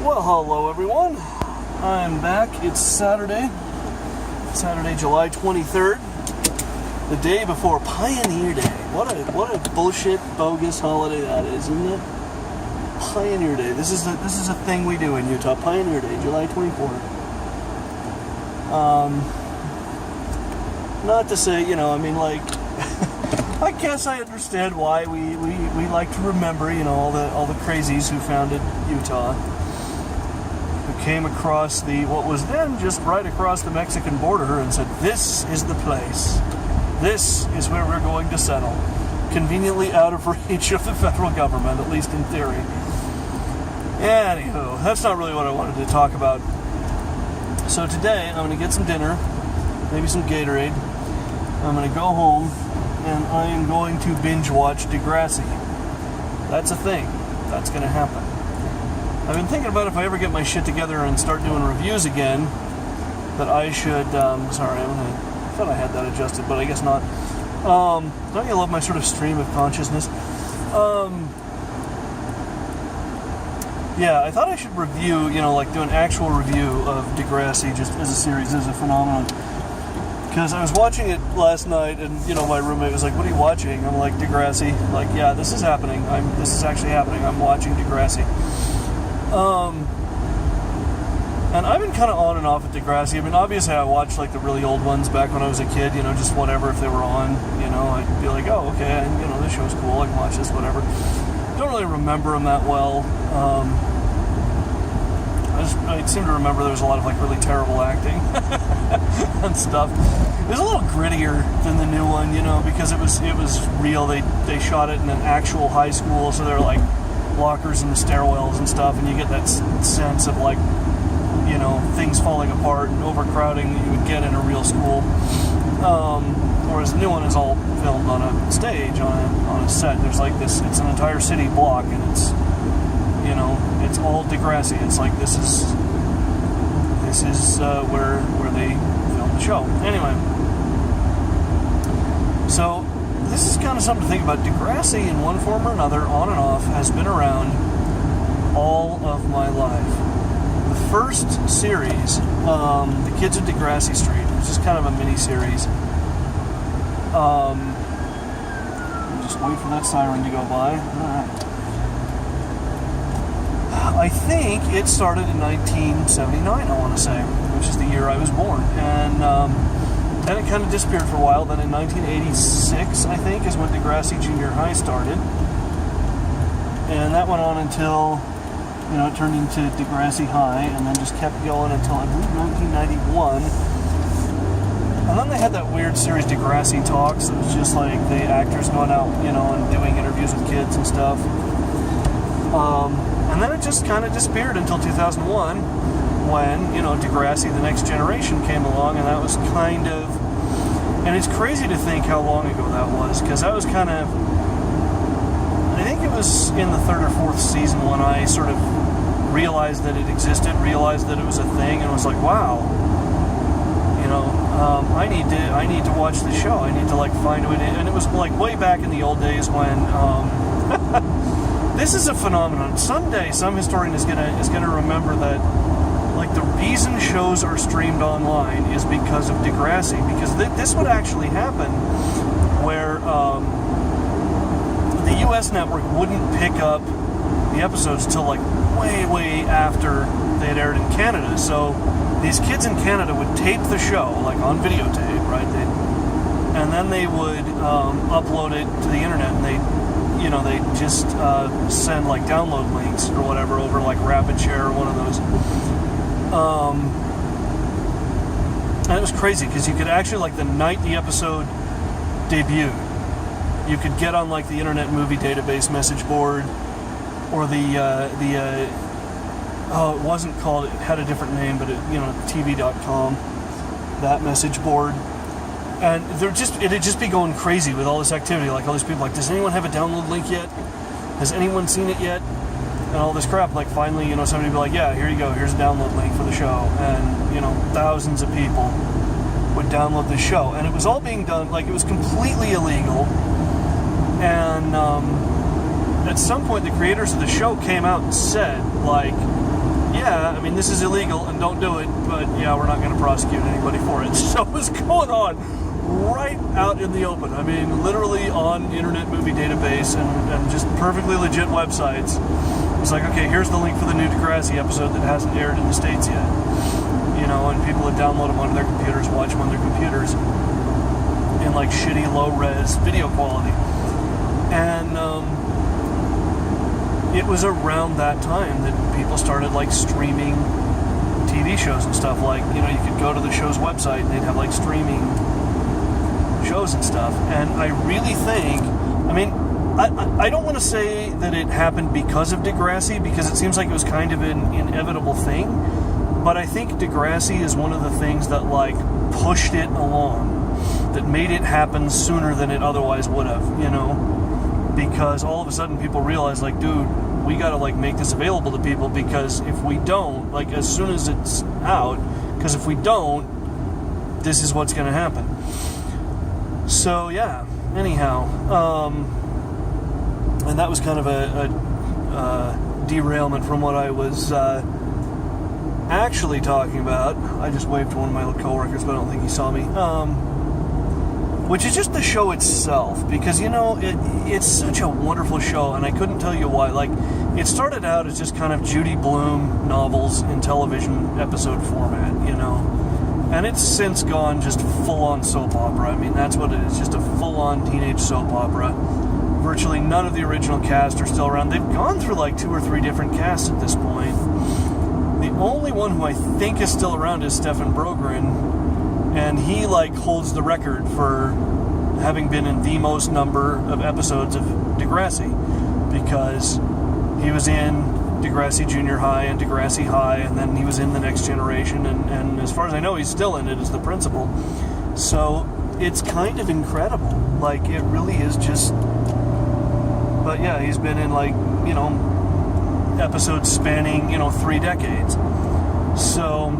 Well, hello everyone. I'm back. It's Saturday, July 23rd, the day before Pioneer Day. What a bullshit, bogus holiday that is, isn't it? Pioneer Day. This is a thing we do in Utah. Pioneer Day, July 24th. Not to say, I guess I understand why we like to remember, all the crazies who founded Utah, who came across what was then just right across the Mexican border and said, this is the place. This is where we're going to settle. Conveniently out of reach of the federal government, at least in theory. Anywho, that's not really what I wanted to talk about. So today, I'm going to get some dinner, maybe some Gatorade. I'm going to go home, and I am going to binge watch Degrassi. That's a thing. That's going to happen. I've been thinking about if I ever get my shit together and start doing reviews again, that I should, I thought I had that adjusted, but I guess not. Don't you love my sort of stream of consciousness? Yeah, I thought I should review, do an actual review of Degrassi just as a series, as a phenomenon. Because I was watching it last night, and, my roommate was like, what are you watching? I'm like, Degrassi. Like, yeah, this is happening. This is actually happening. I'm watching Degrassi. And I've been kind of on and off with Degrassi. I mean, obviously I watched, the really old ones back when I was a kid, just whatever, if they were on, I'd be like, oh, okay, and, this show's cool, I can watch this, whatever. Don't really remember them that well. I seem to remember there was a lot of really terrible acting and stuff. It was a little grittier than the new one, because it was real. They shot it in an actual high school, so there were lockers in the stairwells and stuff, and you get that sense of things falling apart and overcrowding that you would get in a real school. Whereas the new one is all filmed on a stage, on a set. There's it's an entire city block, and it's all Degrassi. It's this is where they filmed the show. Anyway, so this is kind of something to think about. Degrassi, in one form or another, on and off, has been around all of my life. The first series, The Kids of Degrassi Street, which is kind of a mini-series. Just wait for that siren to go by. I think it started in 1979, I want to say, which is the year I was born. And then it kind of disappeared for a while. Then in 1986, I think, is when Degrassi Junior High started. And that went on until, it turned into Degrassi High, and then just kept going until, I believe, 1991. And then they had that weird series, Degrassi Talks. It was just the actors going out, and doing interviews with kids and stuff. And then it just kind of disappeared until 2001, when, Degrassi, The Next Generation came along, and that was kind of... And it's crazy to think how long ago that was, because that was kind of... I think it was in the third or fourth season when I sort of realized that it existed, realized that it was a thing, and was like, wow, I need to watch the show. I need to find a way to... And it was way back in the old days when... This is a phenomenon. Someday, some historian is gonna remember that, the reason shows are streamed online is because of Degrassi. Because this would actually happen, where the U.S. network wouldn't pick up the episodes till way after they had aired in Canada. So these kids in Canada would tape the show on videotape, right? And then they would upload it to the internet, and they just send download links or whatever over Rapid Share or one of those. And it was crazy because you could actually the night the episode debuted, you could get on the Internet Movie Database message board, or it wasn't called, it had a different name, but TV.com, that message board. And it'd just be going crazy with all this activity, all these people does anyone have a download link yet? Has anyone seen it yet? And all this crap. Finally, somebody would be yeah, here you go, here's a download link for the show. And, thousands of people would download this show. And it was all being done, it was completely illegal. And at some point, the creators of the show came out and said, yeah, I mean, this is illegal and don't do it, but yeah, we're not going to prosecute anybody for it. So it was going on right out in the open. I mean, literally on Internet Movie Database and just perfectly legit websites. It's like, okay, here's the link for the new Degrassi episode that hasn't aired in the States yet. You know, and people would download them onto their computers, watch them on their computers in like shitty low-res video quality. And it was around that time that people started like streaming TV shows and stuff. Like, you know, you could go to the show's website and they'd have like streaming shows and stuff. And I really think, I mean, I don't want to say that it happened because of Degrassi, because it seems like it was kind of an inevitable thing, but I think Degrassi is one of the things that like pushed it along, that made it happen sooner than it otherwise would have, you know, because all of a sudden people realize, like, dude, we got to like make this available to people, because if we don't, like, as soon as it's out, because if we don't, this is what's going to happen. So yeah, anyhow, and that was kind of a derailment from what I was actually talking about. I just waved to one of my coworkers, but I don't think he saw me. Which is just the show itself, because, you know, it's such a wonderful show, and I couldn't tell you why. Like, it started out as just kind of Judy Blume novels in television episode format, you know, and it's since gone just full-on soap opera. I mean, that's what it is, just a full-on teenage soap opera. Virtually none of the original cast are still around. They've gone through like 2 or 3 different casts at this point. The only one who I think is still around is Stefan Brogren, and he like holds the record for having been in the most number of episodes of Degrassi, because he was in Degrassi Junior High and Degrassi High, and then he was in The Next Generation, and as far as I know, he's still in it as the principal. So it's kind of incredible. Like, it really is just... But yeah, he's been in, like, you know, episodes spanning, you know, 3 decades. So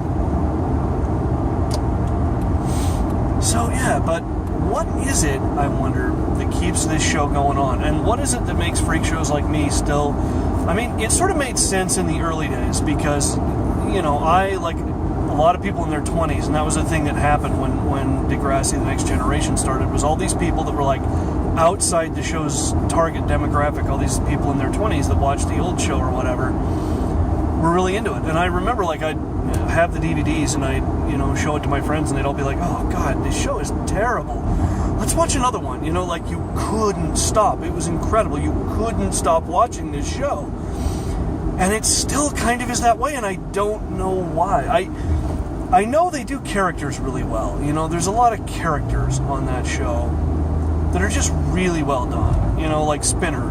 yeah, but what is it, I wonder, that keeps this show going on? And what is it that makes freak shows like me still... I mean, it sort of made sense in the early days, because, you know, I, like a lot of people in their 20s, and that was the thing that happened when Degrassi, The Next Generation started, was all these people that were, like, outside the show's target demographic, all these people in their 20s that watched the old show or whatever, were really into it. And I remember, like, I'd have the DVDs and I'd, you know, show it to my friends, and they'd all be like, oh god, this show is terrible, let's watch another one. You know, like, you couldn't stop. It was incredible. You couldn't stop watching this show. And it still kind of is that way, and I don't know why. I know they do characters really well. You know, there's a lot of characters on that show that are just really well done. You know, like Spinner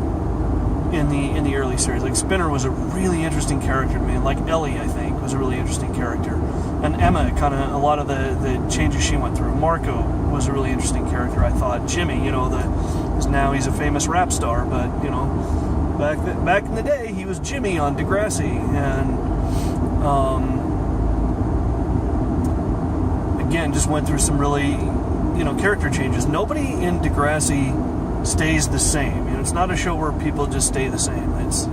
in the early series. Like, Spinner was a really interesting character to me. And like Ellie, I think, was a really interesting character. And Emma, kind of a lot of the changes she went through. Marco was a really interesting character, I thought. Jimmy, you know, now he's a famous rap star, but, you know, back in the day, he was Jimmy on Degrassi. And again, just went through some really, you know, character changes. Nobody in Degrassi stays the same. You know, it's not a show where people just stay the same. It's,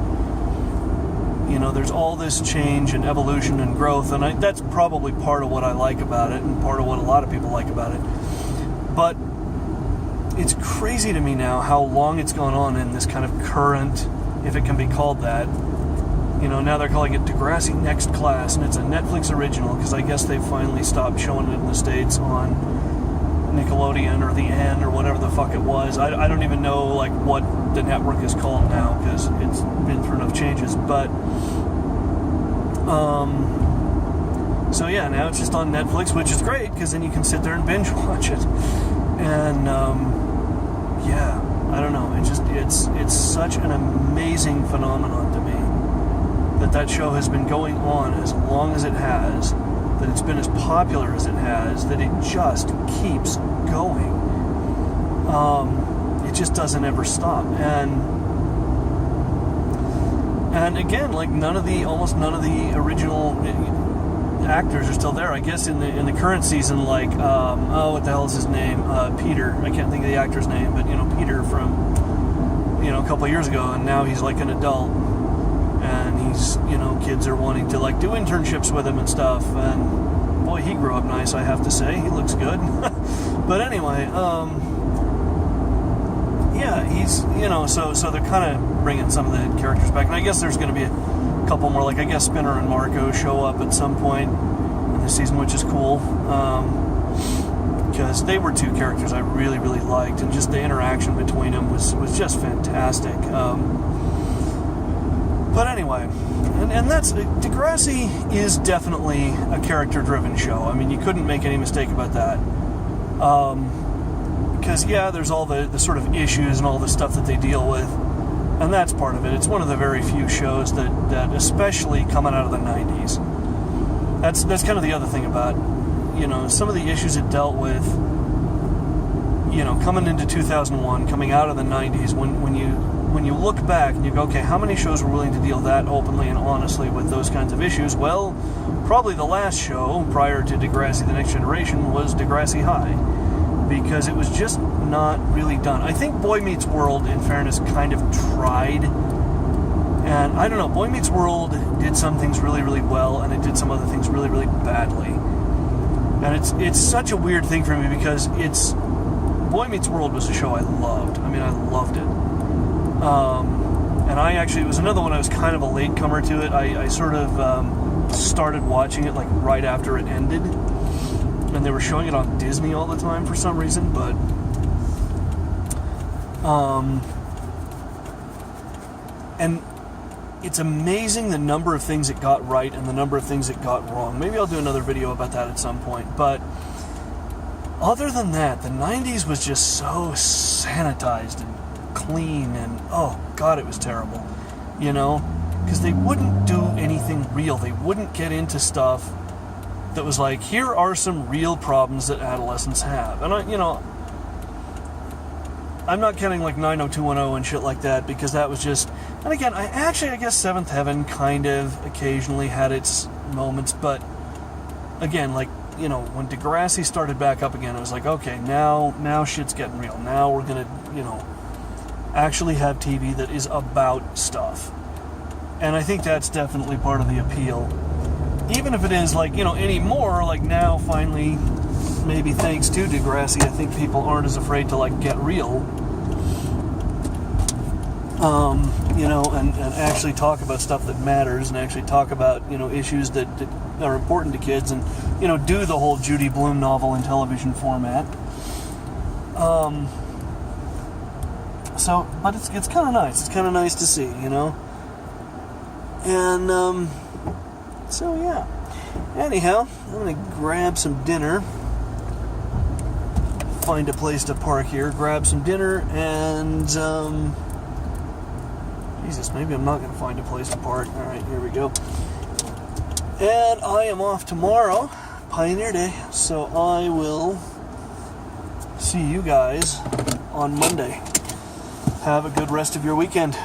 you know, there's all this change and evolution and growth, and that's probably part of what I like about it, and part of what a lot of people like about it. But it's crazy to me now how long it's gone on in this kind of current, if it can be called that. You know, now they're calling it Degrassi Next Class, and it's a Netflix original, because I guess they've finally stopped showing it in the States on Nickelodeon or the N or whatever the fuck it was. I don't even know, like, what the network is called now, because it's been through enough changes. But so yeah, now it's just on Netflix, which is great, because then you can sit there and binge watch it. And yeah, I don't know, it's such an amazing phenomenon to me that show has been going on as long as it has, that it's been as popular as it has, that it just keeps going. It just doesn't ever stop. And again, like, almost none of the original actors are still there. I guess in the current season, like, what the hell is his name? Peter. I can't think of the actor's name, but, you know, Peter from, you know, a couple of years ago, and now he's like an adult, and he's, you know, kids are wanting to like do internships with him and stuff. And boy, he grew up nice, I have to say. He looks good. But anyway, yeah, he's, you know, so they're kind of bringing some of the characters back. And I guess there's going to be a couple more, like I guess Spinner and Marco show up at some point in the season, which is cool. Because they were two characters I really, really liked, and just the interaction between them was just fantastic. But anyway, and that's, Degrassi is definitely a character-driven show. I mean, you couldn't make any mistake about that. Because, yeah, there's all the sort of issues and all the stuff that they deal with, and that's part of it. It's one of the very few shows that especially coming out of the 90s, that's kind of the other thing about, you know, some of the issues it dealt with, you know, coming into 2001, coming out of the 90s, when you look back and you go, okay, how many shows were willing to deal that openly and honestly with those kinds of issues? Well, probably the last show prior to Degrassi: The Next Generation was Degrassi High, because it was just not really done. I think Boy Meets World, in fairness, kind of tried. And I don't know, Boy Meets World did some things really, really well, and it did some other things really, really badly. And it's such a weird thing for me, because Boy Meets World was a show I loved. I mean, I loved it. And it was another one I was kind of a latecomer to it. I sort of started watching it like right after it ended. And they were showing it on Disney all the time for some reason, but and it's amazing the number of things it got right and the number of things it got wrong. Maybe I'll do another video about that at some point, but other than that, the 90s was just so sanitized and clean, and oh god, it was terrible, you know, because they wouldn't do anything real. They wouldn't get into stuff that was like, here are some real problems that adolescents have. And I'm not counting like 90210 and shit like that, because that was just, and again, I guess Seventh Heaven kind of occasionally had its moments, but again, like, you know, when Degrassi started back up again, it was like, okay, now shit's getting real. Now we're gonna, you know, actually have TV that is about stuff. And I think that's definitely part of the appeal. Even if it is, like, you know, anymore, like now, finally, maybe thanks to Degrassi, I think people aren't as afraid to, like, get real. You know, and actually talk about stuff that matters, and actually talk about, you know, issues that are important to kids, and, you know, do the whole Judy Blume novel in television format. So, but it's kind of nice. It's kind of nice to see, you know? And, so yeah. Anyhow, I'm going to grab some dinner. Find a place to park here, grab some dinner, and, Jesus, maybe I'm not going to find a place to park. Alright, here we go. And I am off tomorrow, Pioneer Day, so I will see you guys on Monday. Have a good rest of your weekend.